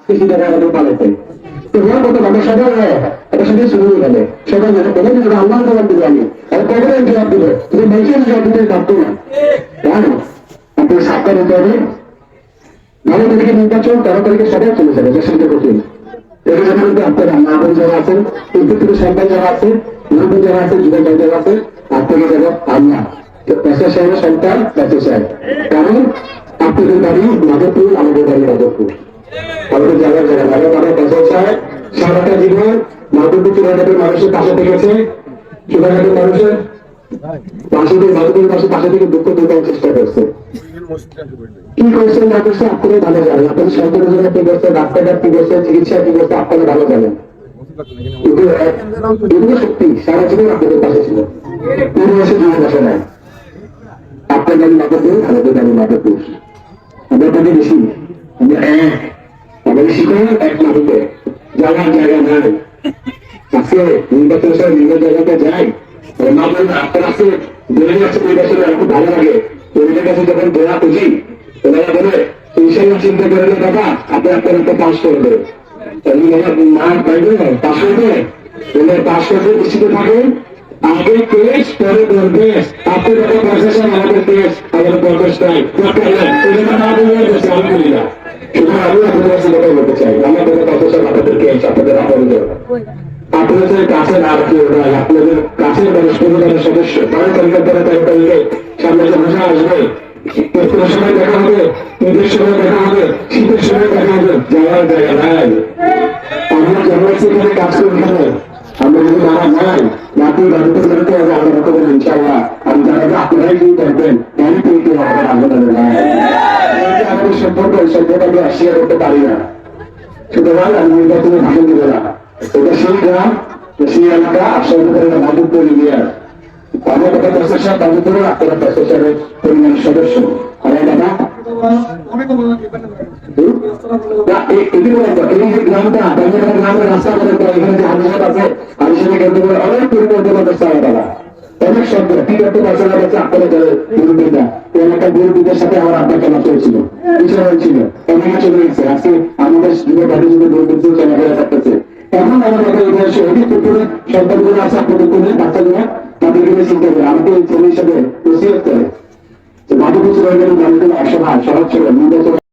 কৃষি দ্বারা আমাদের পালাইতে তোমার কত আমার সবাই এটা সাথে শুরু হয়ে গেলে সবাই যেটা বলে যে আল্লাহ জবাব দিবে আমি আর কবরের জবাব দিবে তুমি মানুষের জবাব দিতে পারতো না জানো আপনি সাবধান হতে হবে 9 তারিখে নির্বাচন 13 তারিখে সবাই চলে যাবে সেটা কঠিন এর জন্য কিন্তু আপনারা মা বোন যারা আছেন প্রত্যেকটি সন্তান যারা আছে মুরব্বী যারা আছে যুবক যারা আছে আপনাকে যারা আল্লাহ পেশা সাহেবের সন্তান পেশা সাহেব কারণ আপনাদের বাড়ি মাধবপুর আমাদের বাড়ি মাধবপুর আমাদের জায়গার জায়গা ভালো ভালো পেশা সাহেব সারাটা জীবন মাধবপুর চূড়াঘাটের মানুষের পাশে থেকেছে চূড়াঘাটের মানুষের পাশে থেকে মাধবপুরের পাশে থেকে দুঃখ দূর করার চেষ্টা করছে কি করছেন না করছে আপনারা ভালো জানেন আপনাদের সন্তানের জন্য কি করছে রাস্তাঘাট কি করছে চিকিৎসা কি করছে আপনারা ভালো জানেন এগুলো সত্যি সারা জীবন আপনাদের পাশে ছিল 15 বছর জীবন বসে নাই আপনার বাড়ি মাধবপুর আমাদের বাড়ি মাধবপুর আমাদের বাড়ি বেশি আমরা বেশি করে এক মাধবপুরে জায়গা নাই আজকে নির্বাচনের সময় নির্বাচন জায়গাতে যাই মাধব আপনার আছে 2000 নির্বাচনে খুব ভালো লাগে ওদের কাছে যখন দোয়া খুঁজি ওনারা বলে ইনশাল্লাহ চিন্তা করে বাবা আপনি আপনার একটা পাস করবে মাঠ পাইবে পাস করবে ওদের পাস করবে দৃষ্টিতে থাকে আগে কেস পরে দরবেশ আপনি যখন প্রশাসন আমাদের কেস আমাদের প্রবেশ নাই না বলে বলছে আলহামদুলিল্লাহ সুতরাং আমি আপনাদের কাছে কথা বলতে চাই আমাদের প্রশাসন আপনাদের কেস আপনাদের আপনাদের আপনাদের কাছে না রাখি ওরা আপনাদের কাছের মানুষ পরিবারের সদস্য 12 তারিখের পরে 13 তারিখে সামনে যে ভাষা আসবে পেট্রোলের সময় দেখা হবে ঈদের সময় দেখা হবে শীতের সময় দেখা হবে যাওয়ার জায়গা নাই আমরা যারা সেখানে কাজ করি এখানে আমরা যদি মারা যাই নাতি বাড়িতে বাড়িতে আমরা রকম বলি ইনশাআল্লাহ আমি জানাবো আপনারাই কি করবেন আমি পেতে হবে আমাদের নাই আমাদের সম্পর্ক এই সম্পর্ক আমরা শেয়ার করতে পারি না সুতরাং আমি নির্বাচনে ভাষণ দেবো না এটা সেই গ্রাম সেই এলাকা সরকারের মাধবপুর এরিয়ার আমার কথা প্রশাসন মাধবপুরে আপনারা প্রশাসনের পরিমাণের সদস্য আমার দাদা গ্রামটা গ্রামের রাস্তা এখানে যে হাজার আছে আমি সেটা কেন্দ্র করে অনেক পরিকল্পনা করছে আমার দাদা অনেক শব্দ কি করতে পারছে না পারছে আপনারা মুরব্বীরা এলাকার মুরব্বীদের সাথে আমার আড্ডা কেনা চলছিল কিছু হয়েছিল অনেকে চলে গেছে আজকে আমাদের যুবক ভাই যুবক মুরব্বীদের চলাফেরা করতেছে এখন আমার কথা উদ্দেশ্য অধিক পুকুরে সন্তানগুলো আছে আপনাদের করে বাচ্চাগুলো তাদেরকে চিন্তা করে আমাকে এই ছেলে হিসাবে নসিহত করে মাধবপুর মানুষগুলো অসহায় সহজ ছিল